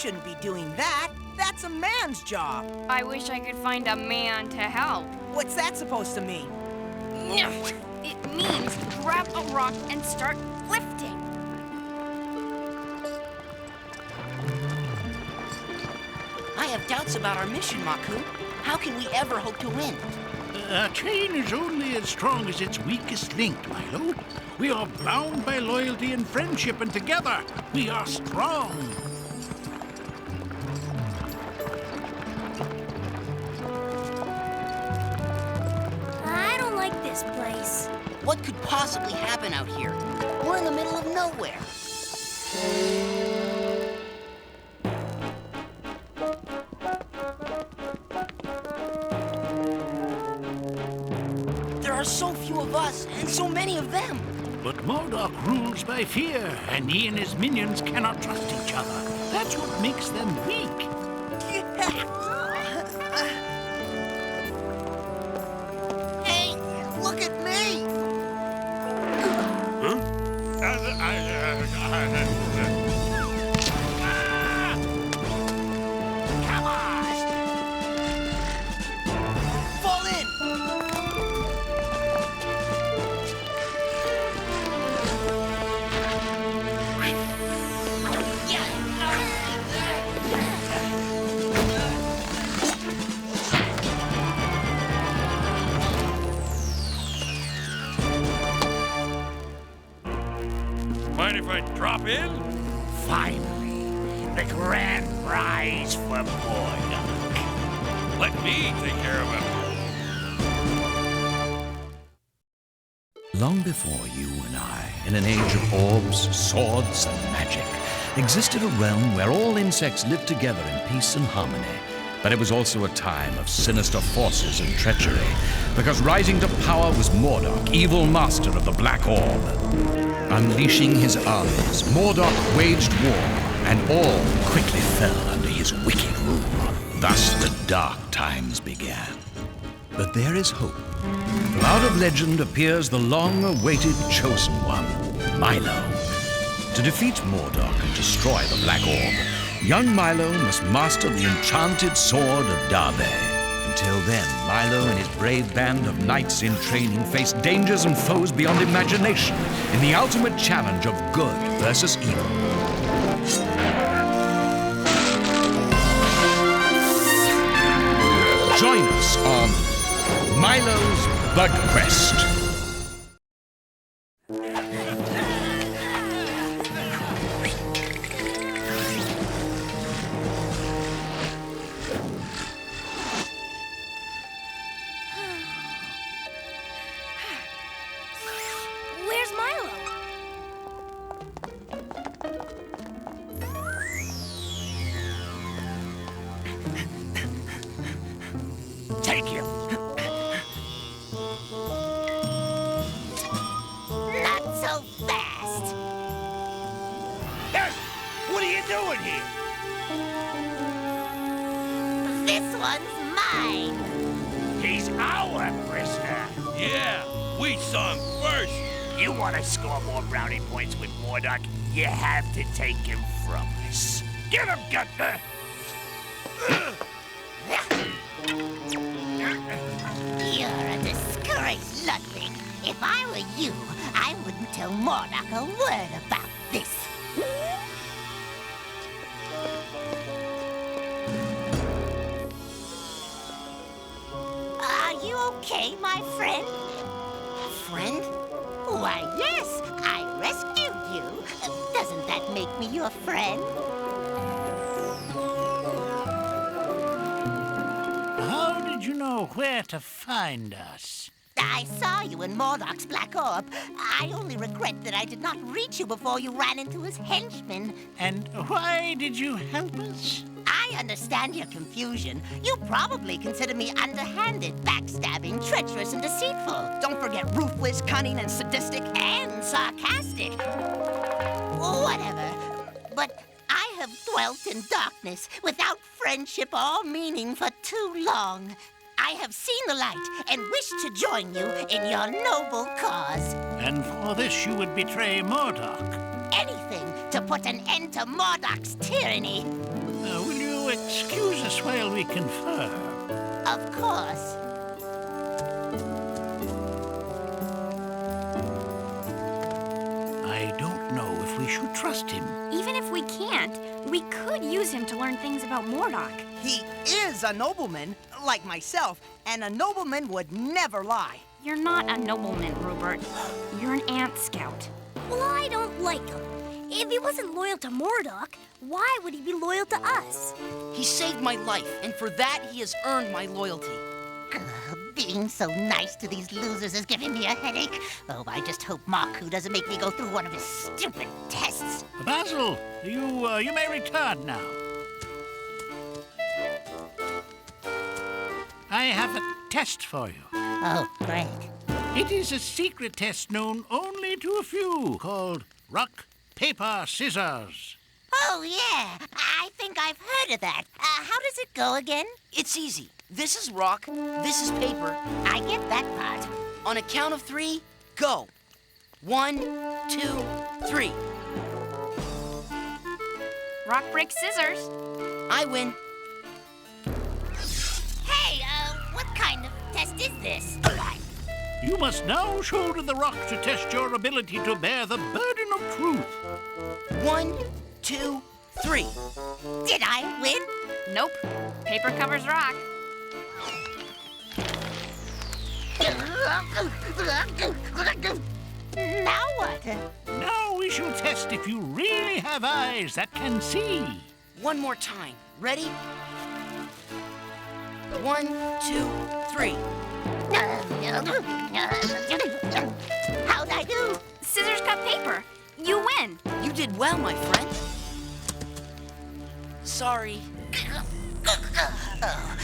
shouldn't be doing that. That's a man's job. I wish I could find a man to help. What's that supposed to mean? It means grab a rock and start lifting. I have doubts about our mission, Maku. How can we ever hope to win? A chain is only as strong as its weakest link, Milo. We are bound by loyalty and friendship, and together we are strong. I don't like this place. What could possibly happen out here? We're in the middle of nowhere. There are so few of us and so many of them. But Murdoch rules by fear, and he and his minions cannot trust each other. That's what makes them weak. Hey, look at me! Come on! Fall in! Mind if I drop in? Finally, the grand prize for Murdoch. Let me take care of him. Long before you and I, in an age of orbs, swords, and magic, existed a realm where all insects lived together in peace and harmony. But it was also a time of sinister forces and treachery, because rising to power was Murdoch, evil master of the Black Orb. Unleashing his armies, Murdoch waged war, and all quickly fell under his wicked rule. Thus the dark times began. But there is hope. For out of legend appears the long-awaited Chosen One, Milo. To defeat Murdoch and destroy the Black Orb, young Milo must master the enchanted sword of Bae. Until then, Milo and his brave band of knights in training face dangers and foes beyond imagination in the ultimate challenge of good versus evil. Join us on Milo's Bug Quest. Where's Milo? Take him. Not so fast. What are you doing here? This one's mine. He's our prisoner. Yeah, we saw him first. You want to score more brownie points with Murdoch? You have to take him from us. Get him, Gunther! You're a disgrace, Ludwig. If I were you, I wouldn't tell Murdoch a word about this. Are you okay, my friend? Friend? Why, yes, I rescued you. Doesn't that make me your friend? How did you know where to find us? I saw you in Murdoch's Black Orb. I only regret that I did not reach you before you ran into his henchmen. And why did you help us? I understand your confusion. You probably consider me underhanded, backstabbing, treacherous, and deceitful. Don't forget ruthless, cunning, and sadistic, and sarcastic. Whatever. But I have dwelt in darkness without friendship or meaning for too long. I have seen the light and wish to join you in your noble cause. And for this you would betray Murdoch. Anything to put an end to Murdoch's tyranny. excuse us while we confer? Of course. I don't know if we should trust him. Even if we can't, we could use him to learn things about Murdoch. He is a nobleman, like myself, and a nobleman would never lie. You're not a nobleman, Rupert. You're an ant scout. Well, I don't like him. If he wasn't loyal to Murdoch, why would he be loyal to us? He saved my life, and for that he has earned my loyalty. Being so nice to these losers is giving me a headache. Oh, I just hope Marku doesn't make me go through one of his stupid tests. Basil, you may return now. I have a test for you. Oh, great. It is a secret test known only to a few, called rock, paper, scissors. Oh, yeah. I think I've heard of that. How does it go again? It's easy. This is rock, this is paper. I get that part. On a count of 3, go. 1, 2, 3. Rock, break, scissors. I win. Hey, what kind of test is this? You must now shoulder the rock to test your ability to bear the burden of truth. 1, 2, 3. Did I win? Nope. Paper covers rock. Now what? Now we shall test if you really have eyes that can see. One more time. Ready? 1, 2, 3. How'd I do? Scissors cut paper. You win. You did well, my friend. Sorry. Oh,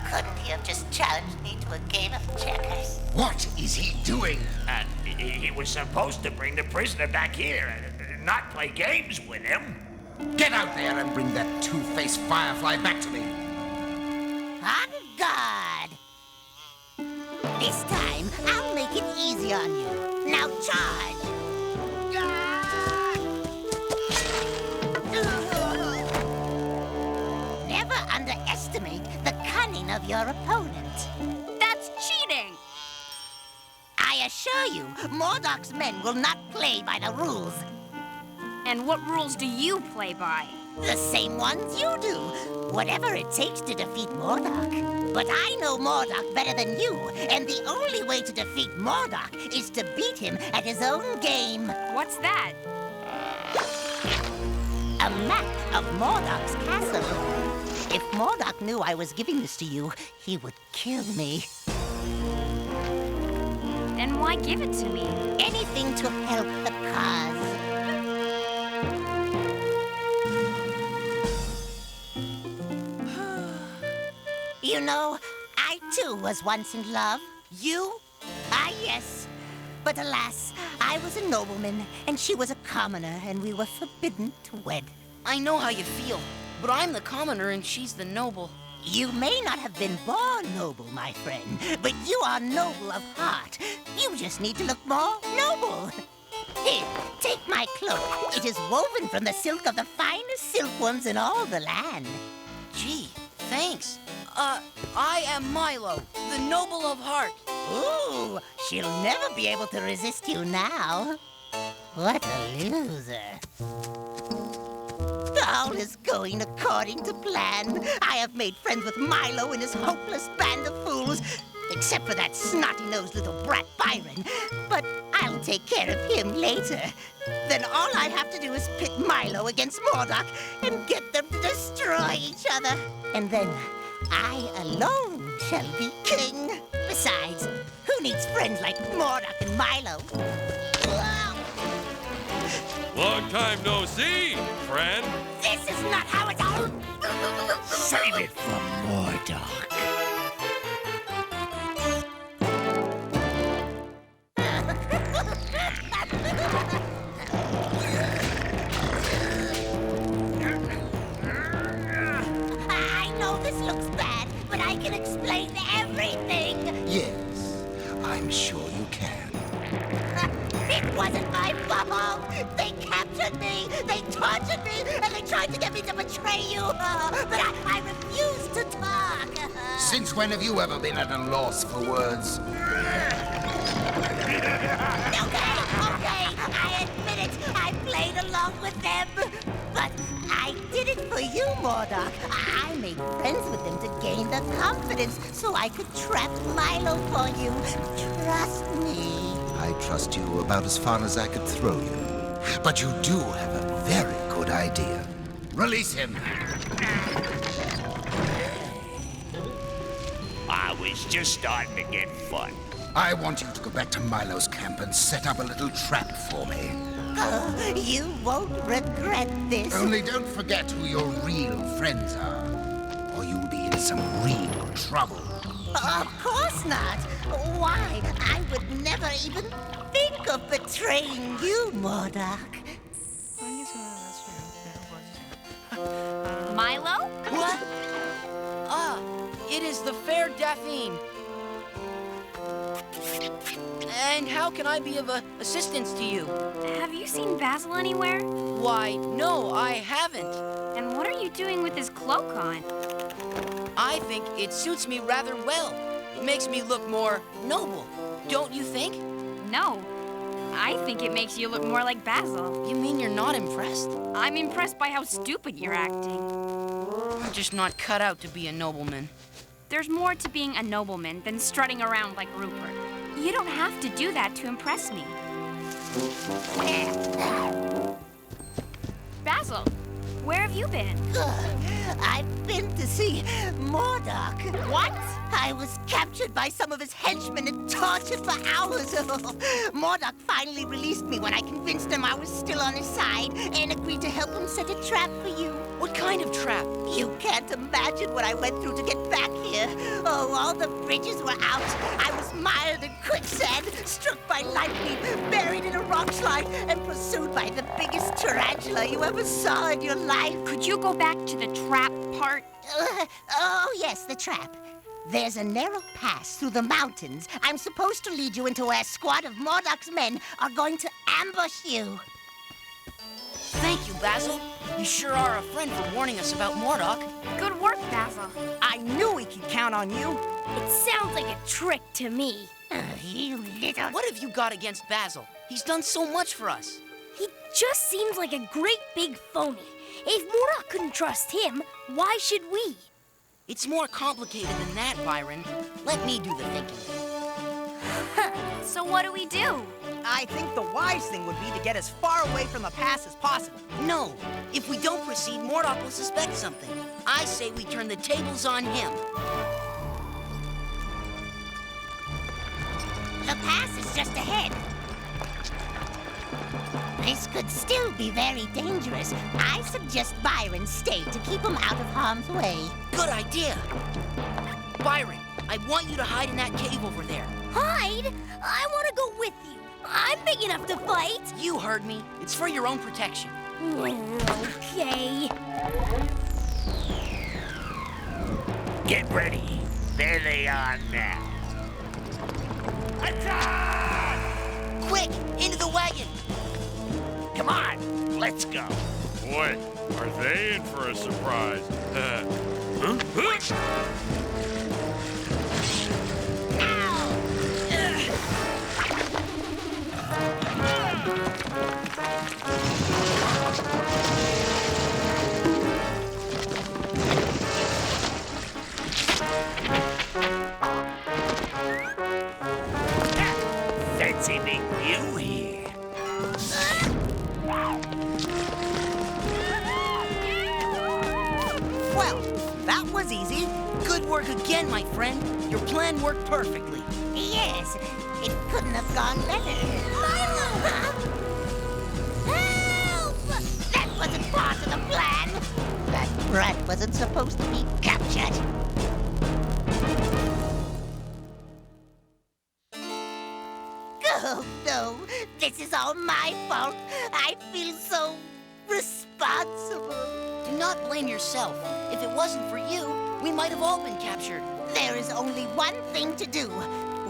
couldn't he have just challenged me to a game of checkers? What is he doing? And he was supposed to bring the prisoner back here, not play games with him. Get out there and bring that two-faced firefly back to me. On guard. This time, I'll make it easy on you. Now charge. Never underestimate the cunning of your opponent. That's cheating. I assure you, Murdoch's men will not play by the rules. And what rules do you play by? The same ones you do. Whatever it takes to defeat Murdoch. But I know Murdoch better than you, and the only way to defeat Murdoch is to beat him at his own game. What's that? A map of Murdoch's castle. If Murdoch knew I was giving this to you, he would kill me. Then why give it to me? Anything to help the cause. You know, I too was once in love. You? Ah, yes. But alas, I was a nobleman, and she was a commoner, and we were forbidden to wed. I know how you feel, but I'm the commoner and she's the noble. You may not have been born noble, my friend, but you are noble of heart. You just need to look more noble. Here, take my cloak. It is woven from the silk of the finest silkworms in all the land. Gee, thanks. I am Milo, the noble of heart. Ooh, she'll never be able to resist you now. What a loser. All is going according to plan. I have made friends with Milo and his hopeless band of fools, except for that snotty-nosed little brat Byron. But I'll take care of him later. Then all I have to do is pit Milo against Murdoch and get them to destroy each other. And then I alone shall be king. Besides, who needs friends like Murdoch and Milo? Long time no see, friend. This is not how it's all. Save it for Murdoch. I know this looks bad, but I can explain everything. Yes, I'm sure you can. It wasn't my bubble. They captured tortured me! They tortured me, and they tried to get me to betray you! But I refused to talk! Since when have you ever been at a loss for words? Okay, I admit it. I played along with them. But I did it for you, Murdoch. I made friends with them to gain their confidence so I could trap Milo for you. Trust me. I trust you about as far as I could throw you. But you do have a very good idea. Release him. I was just starting to get fun. I want you to go back to Milo's camp and set up a little trap for me. Oh, you won't regret this. Only don't forget who your real friends are, or you'll be in some real trouble. Of course not. Why? I would never even think of betraying you, Murdoch. Milo? What? Ah, it is the fair Daphne. And how can I be of assistance to you? Have you seen Basil anywhere? Why, no, I haven't. And what are you doing with his cloak on? I think it suits me rather well. It makes me look more noble, don't you think? No. I think it makes you look more like Basil. You mean you're not impressed? I'm impressed by how stupid you're acting. I'm just not cut out to be a nobleman. There's more to being a nobleman than strutting around like Rupert. You don't have to do that to impress me. Basil, where have you been? I've been to see Murdoch. What? I was captured by some of his henchmen and tortured for hours. Murdoch finally released me when I convinced him I was still on his side and agreed to help him set a trap for you. What kind of trap? You can't imagine what I went through to get back here. Oh, all the bridges were out. I was mired in quicksand, struck by lightning, buried in a rock slide, and pursued by the biggest tarantula you ever saw in your life. Could you go back to the trap part? Oh, yes, the trap. There's a narrow pass through the mountains. I'm supposed to lead you into where a squad of Murdoch's men are going to ambush you. Thank you, Basil. You sure are a friend for warning us about Murdoch. Good work, Basil. I knew we could count on you. It sounds like a trick to me. You little... What have you got against Basil? He's done so much for us. He just seems like a great big phony. If Murdoch couldn't trust him, why should we? It's more complicated than that, Byron. Let me do the thinking. So what do we do? I think the wise thing would be to get as far away from the pass as possible. No. If we don't proceed, Murdoch will suspect something. I say we turn the tables on him. The pass is just ahead. This could still be very dangerous. I suggest Byron stay to keep him out of harm's way. Good idea. Byron, I want you to hide in that cave over there. Hide? I want to go with you. I'm big enough to fight. You heard me. It's for your own protection. Okay. Get ready. There they are now. Attack! Quick, into the wagon. Come on, let's go. Boy, are they in for a surprise. That's anything new here. Well, that was easy. Good work again, my friend. Your plan worked perfectly. Yes, it couldn't have gone better. Milo! Help! That wasn't part of the plan. That brat wasn't supposed to be captured. Oh, no. This is all my fault. I feel so responsible. Do not blame yourself. If it wasn't for you, we might have all been captured. There is only one thing to do.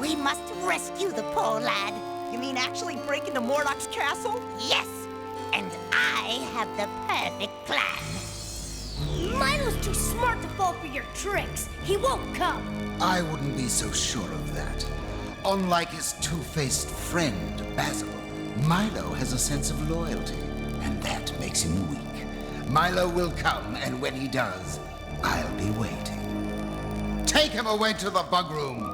We must rescue the poor lad. You mean actually break into Murdoch's castle? Yes. and I have the perfect plan. Milo's too smart to fall for your tricks. He won't come. I wouldn't be so sure of that. Unlike his two-faced friend, Basil, Milo has a sense of loyalty, and that makes him weak. Milo will come, and when he does, I'll be waiting. Take him away to the bug room.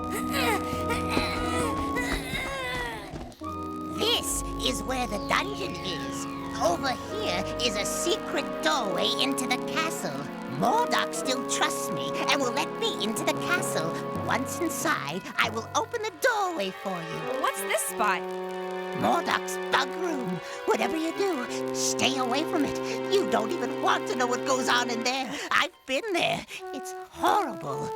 This is where the dungeon is. Over here is a secret doorway into the castle. Murdoch still trusts me and will let me into the castle. Once inside, I will open the doorway for you. What's this spot? Murdoch's bug room. Whatever you do, stay away from it. You don't even want to know what goes on in there. I've been there. It's horrible.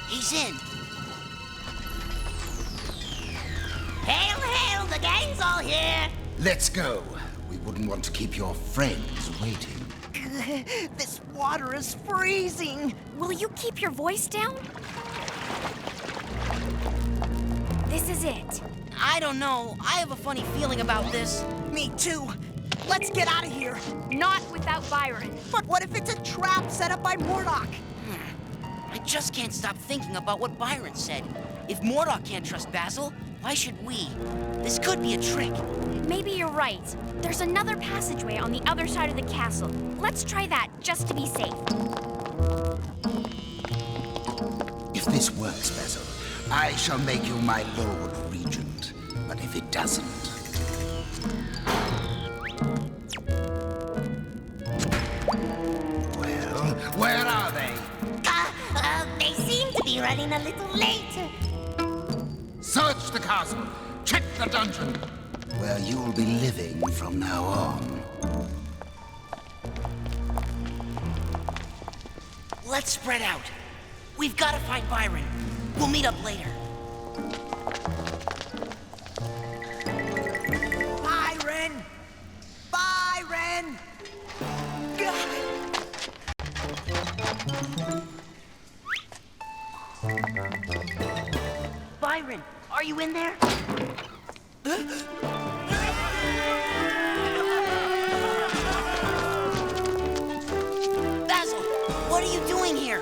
He's in. Hail, hail, the gang's all here. Let's go. We wouldn't want to keep your friends waiting. This water is freezing. Will you keep your voice down? This is it. I don't know. I have a funny feeling about this. Me too. Let's get out of here. Not without Byron. But what if it's a trap set up by Murdoch? I just can't stop thinking about what Byron said. If Murdoch can't trust Basil, why should we? This could be a trick. Maybe you're right. There's another passageway on the other side of the castle. Let's try that, just to be safe. If this works, Basil, I shall make you my Lord Regent. But if it doesn't... Well, where are they? They seem to be running a little late. Search the castle. Check the dungeon. Where you'll be living from now on. Let's spread out. We've got to find Byron. We'll meet up later. Byron! Byron! Byron, are you in there? Basil, what are you doing here?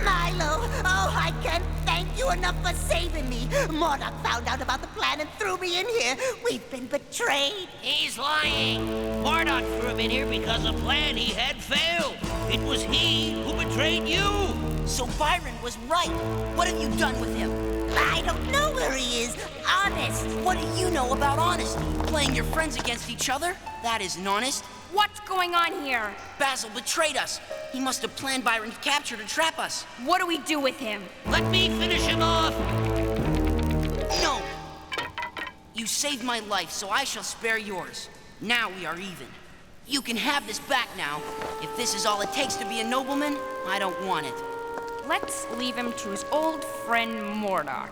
Milo, oh, I can't thank you enough for saving me. Murdoch found out about the plan and threw me in here. We've been betrayed. He's lying. Murdoch threw him in here because a plan he had failed. It was he who betrayed you. So Byron was right. What have you done with him? I don't know where he is. Honest. What do you know about honesty? Playing your friends against each other? That isn't honest. What's going on here? Basil betrayed us. He must have planned Byron's capture to trap us. What do we do with him? Let me finish him off. No. You saved my life, so I shall spare yours. Now we are even. You can have this back now. If this is all it takes to be a nobleman, I don't want it. Let's leave him to his old friend Murdoch.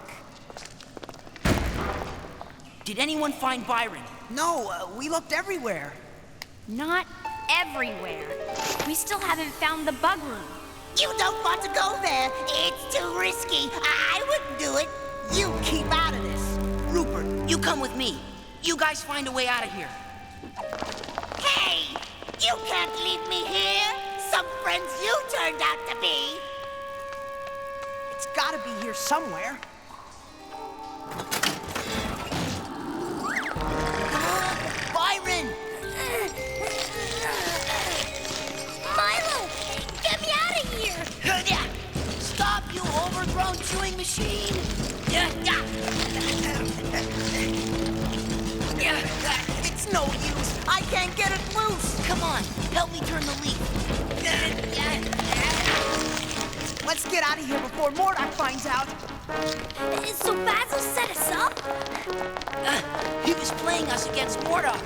Did anyone find Byron? No, we looked everywhere. Not everywhere. We still haven't found the bug room. You don't want to go there. It's too risky. I wouldn't do it. You keep out of this. Rupert, you come with me. You guys find a way out of here. Hey, you can't leave me here. Some friends you turned out to be. It's gotta be here somewhere. Byron! Milo! Get me out of here! Stop, you overgrown chewing machine! It's no use. I can't get it loose. Come on, help me turn the leaf. Let's get out of here before Murdoch finds out. So Basil set us up? He was playing us against Murdoch.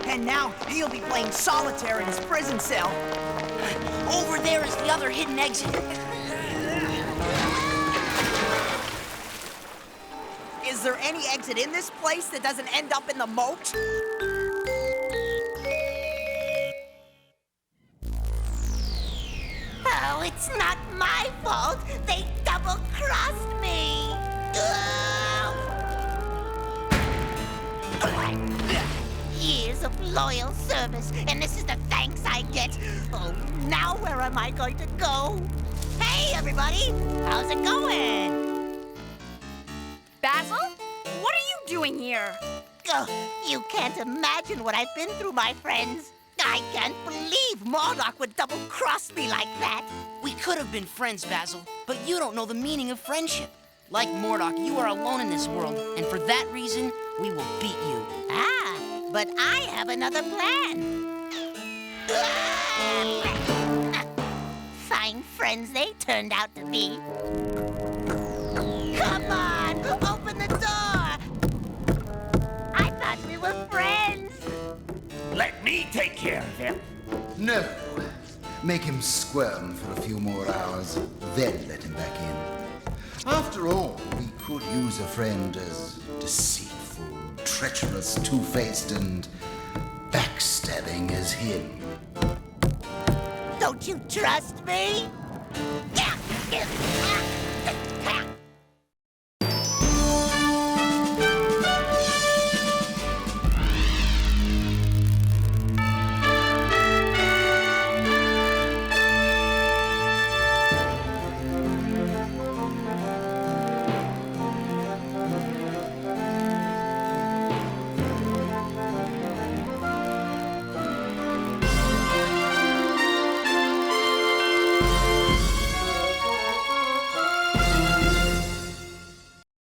And now he'll be playing solitaire in his prison cell. Over there is the other hidden exit. Is there any exit in this place that doesn't end up in the moat? it's not my fault. They double-crossed me. Years of loyal service, and this is the thanks I get. Oh, now where am I going to go? Hey, everybody! How's it going? Basil? What are you doing here? Oh, you can't imagine what I've been through, my friends. I can't believe Murdoch would double-cross me like that. We could have been friends, Basil, but you don't know the meaning of friendship. Like Murdoch, you are alone in this world, and for that reason, we will beat you. Ah, but I have another plan. Fine friends they turned out to be. Come on, open the door. I thought we were friends. Let me take care of him. No. Make him squirm for a few more hours, then let him back in. After all, we could use a friend as deceitful, treacherous, two-faced, and backstabbing as him. Don't you trust me? Yeah.